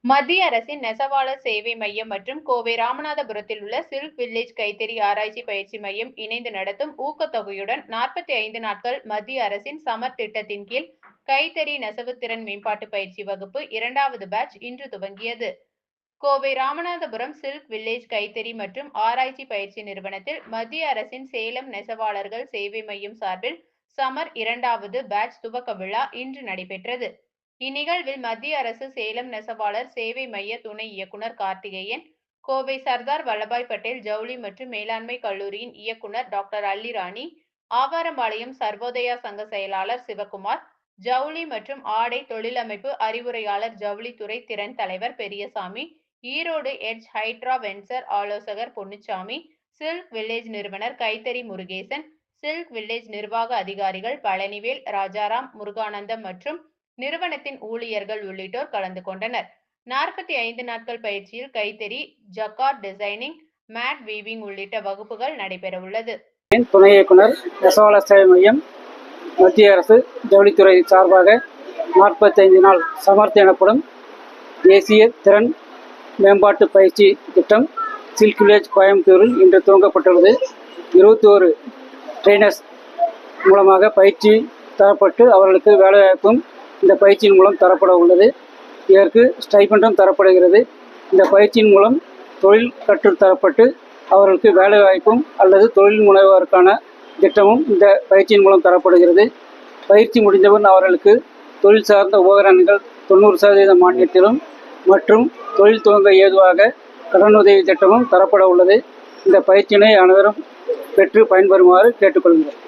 மத்திய அரசின் நெசவாளர் சேவை மையம் மற்றும் கோவை ராமநாதபுரத்தில் உள்ள சில்க் வில்லேஜ் கைத்தறி ஆராய்ச்சி பயிற்சி மையம் இணைந்து நடத்தும் ஊக்கத்தொகையுடன் 45 நாட்கள் மத்திய அரசின் சமர் திட்டத்தின் கீழ் கைத்தறி நெசவு திறன் மேம்பாட்டு பயிற்சி வகுப்பு 2வது பேட்ச் இன்று துவங்கியது. கோவை ராமநாதபுரம் சில்க் வில்லேஜ் கைத்தறி மற்றும் ஆராய்ச்சி பயிற்சி நிறுவனத்தில் மத்திய அரசின் சேலம் நெசவாளர்கள் சேவை மையம் சார்பில் சமர் 2வது பேட்ச் துவக்க விழா இன்று நடைபெற்றது. இந்நிகழ்வில் மத்திய அரசு சேலம் நெசவாளர் சேவை மைய துணை இயக்குனர் கார்த்திகேயன், கோவை சர்தார் வல்லபாய் பட்டேல் ஜவுளி மற்றும் மேலாண்மை கல்லூரியின் இயக்குனர் டாக்டர் அல்லிராணி, ஆவாரம்பாளையம் சர்வோதயா சங்க செயலாளர் சிவகுமார், ஜவுளி மற்றும் ஆடை தொழிலமைப்பு அறிவுரையாளர் ஜவுளித்துறை திறன் தலைவர் Periyasamy, Erode edge hydra venture ஆலோசகர் பொன்னுச்சாமி, சில்க் வில்லேஜ் நிறுவனர் கைத்தறி முருகேசன், சில்க் வில்லேஜ் நிர்வாக அதிகாரிகள் பழனிவேல், ராஜாராம், முருகானந்தம் மற்றும் நிறுவனத்தின் ஊழியர்கள் உள்ளிட்டோர் கலந்து கொண்டனர். 45 நாட்கள் பயிற்சியில் கைத்தறி, ஜக்கார்ட் டிசைனிங், மேட் வீவிங் உள்ளிட்ட வகுப்புகள் நடைபெறவுள்ளது. துணை இயக்குனர் நெசவாளர் சேவை மையம் மத்திய அரசு ஜவுளித்துறை சார்பாக 45 நாள் சமர்த் எனப்படும் தேசிய திறன் மேம்பாட்டு பயிற்சி திட்டம் சில்க் வில்லேஜ் கோயம்புத்தூரில் இன்று துவங்கப்பட்டுள்ளது. 21 ட்ரெயினர்ஸ் மூலமாக பயிற்சி தரப்பட்டு அவர்களுக்கு வேலைவாய்ப்பும் இந்த பயிற்சியின் மூலம் தரப்பட உள்ளது. இதற்கு ஸ்டைபண்டும் தரப்படுகிறது. இந்த பயிற்சியின் மூலம் தொழில் கற்றுத்தரப்பட்டு அவர்களுக்கு வேலைவாய்ப்பும் அல்லது தொழில் முனைவோருக்கான திட்டமும் இந்த பயிற்சியின் மூலம் தரப்படுகிறது. பயிற்சி முடிந்தவுடன் அவர்களுக்கு தொழில் சார்ந்த உபகரணங்கள் 90% மானியத்திலும் மற்றும் தொழில் துவங்க ஏதுவாக கடனுதவி திட்டமும் தரப்பட உள்ளது. இந்த பயிற்சியினை அனைவரும் பெற்று பயன்பெறுமாறு கேட்டுக்கொள்கிறேன்.